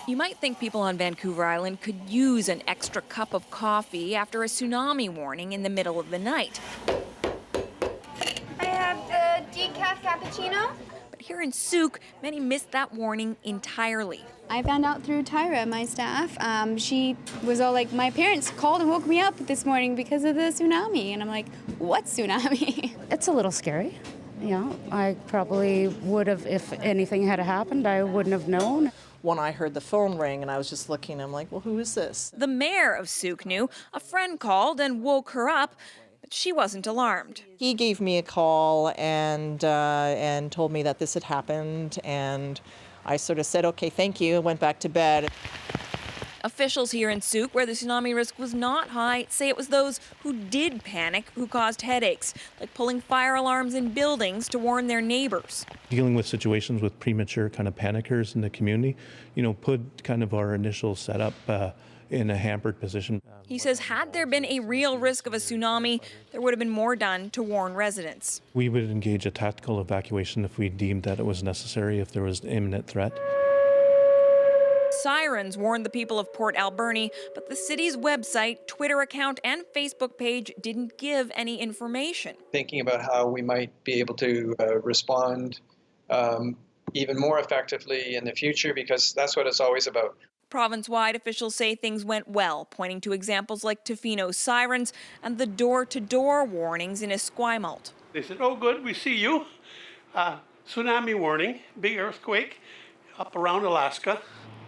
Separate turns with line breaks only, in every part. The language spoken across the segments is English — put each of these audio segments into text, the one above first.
You might think people on Vancouver Island could use an extra cup of coffee after a tsunami warning in the middle of the night.
I have the decaf cappuccino.
But here in Souk, many missed that warning entirely.
I found out through Tyra, my staff. She was all like, my parents called and woke me up this morning because of the tsunami. And I'm like, what tsunami?
It's a little scary. I probably would have, if anything had happened, I wouldn't have known.
When I heard the phone ring and I was just looking, I'm like, well, who is this?
The mayor of Souk knew. A friend called and woke her up, but she wasn't alarmed.
He gave me a call and told me that this had happened, and I sort of said, okay, thank you, and went back to bed.
Officials here in Souk, where the tsunami risk was not high, say it was those who did panic who caused headaches, like pulling fire alarms in buildings to warn their neighbors.
Dealing with situations with premature kind of panickers in the community, put kind of our initial setup in a hampered position.
He says had there been a real risk of a tsunami, there would have been more done to warn residents.
We would engage a tactical evacuation if we deemed that it was necessary, if there was an imminent threat.
Sirens warned the people of Port Alberni, but the city's website, Twitter account, and Facebook page didn't give any information.
Thinking about how we might be able to respond even more effectively in the future, because that's what it's always about.
Province-wide officials say things went well, pointing to examples like Tofino's sirens and the door-to-door warnings in Esquimalt.
They said, oh good, we see you. Tsunami warning, big earthquake up around Alaska.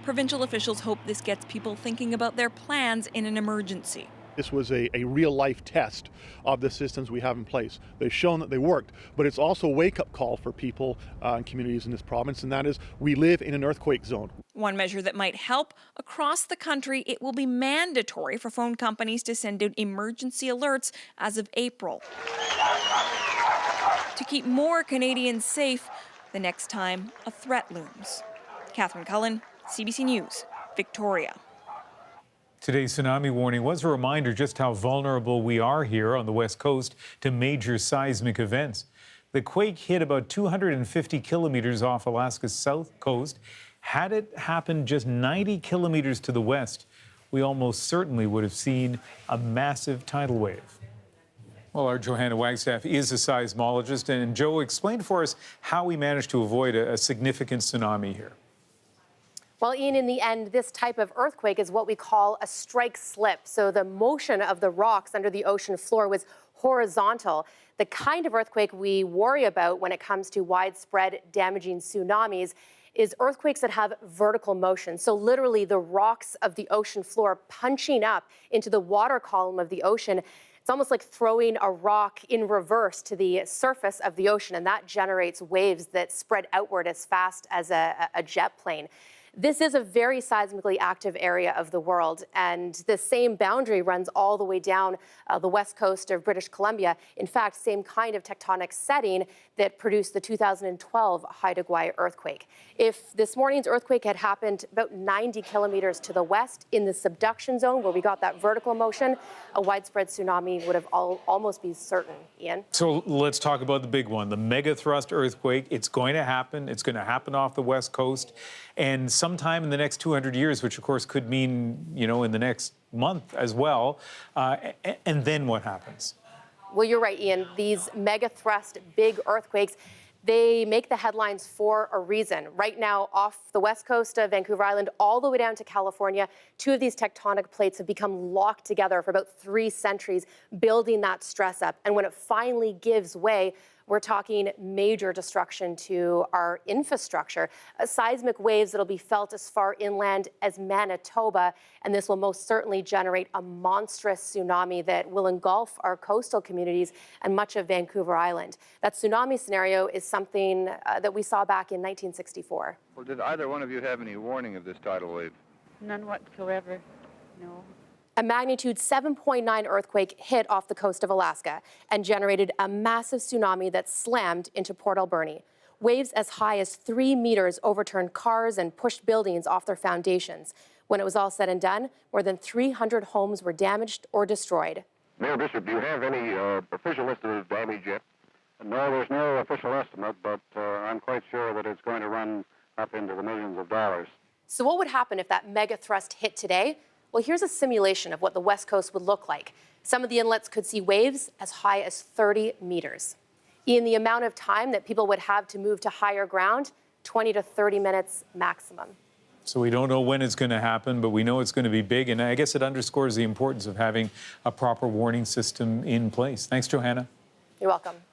Provincial officials hope this gets people thinking about their plans in an emergency.
This was a real-life test of the systems we have in place. They've shown that they worked, but it's also a wake-up call for people and communities in this province, and that is we live in an earthquake zone.
One measure that might help, across the country, it will be mandatory for phone companies to send out emergency alerts as of April. To keep more Canadians safe the next time a threat looms. Catherine Cullen, CBC News, Victoria.
Today's tsunami warning was a reminder just how vulnerable we are here on the West Coast to major seismic events. The quake hit about 250 kilometers off Alaska's south coast. Had it happened just 90 kilometers to the west, we almost certainly would have seen a massive tidal wave. Well, our Johanna Wagstaff is a seismologist, and Joe, explain for us how we managed to avoid a significant tsunami here.
Well, Ian, in the end, this type of earthquake is what we call a strike slip. So the motion of the rocks under the ocean floor was horizontal. The kind of earthquake we worry about when it comes to widespread damaging tsunamis is earthquakes that have vertical motion. So literally the rocks of the ocean floor punching up into the water column of the ocean. It's almost like throwing a rock in reverse to the surface of the ocean, and that generates waves that spread outward as fast as a jet plane. This is a very seismically active area of the world, and the same boundary runs all the way down the west coast of British Columbia. In fact, same kind of tectonic setting that produced the 2012 Haida Gwaii earthquake. If this morning's earthquake had happened about 90 kilometers to the west in the subduction zone where we got that vertical motion, a widespread tsunami would have almost be certain, Ian.
So let's talk about the big one, the mega thrust earthquake. It's going to happen. It's going to happen off the west coast. And sometime in the next 200 years, which of course could mean, in the next month as well. And then what happens?
Well, you're right, Ian. These mega thrust big earthquakes, they make the headlines for a reason. Right now, off the west coast of Vancouver Island, all the way down to California, two of these tectonic plates have become locked together for about 3 centuries, building that stress up. And when it finally gives way, we're talking major destruction to our infrastructure, seismic waves that'll be felt as far inland as Manitoba, and this will most certainly generate a monstrous tsunami that will engulf our coastal communities and much of Vancouver Island. That tsunami scenario is something that we saw back in 1964.
Well, did either one of you have any warning of this tidal wave?
None whatsoever, no.
A magnitude 7.9 earthquake hit off the coast of Alaska and generated a massive tsunami that slammed into Port Alberni. Waves as high as 3 meters overturned cars and pushed buildings off their foundations. When it was all said and done, more than 300 homes were damaged or destroyed.
Mayor Bishop, do you have any official estimate of damage yet? No, there's no official estimate, but I'm quite sure that it's going to run up into the millions of dollars.
So what would happen if that mega thrust hit today? Well, here's a simulation of what the West Coast would look like. Some of the inlets could see waves as high as 30 meters. Ian, the amount of time that people would have to move to higher ground, 20 to 30 minutes maximum.
So we don't know when it's going to happen, but we know it's going to be big. And I guess it underscores the importance of having a proper warning system in place. Thanks, Johanna.
You're welcome.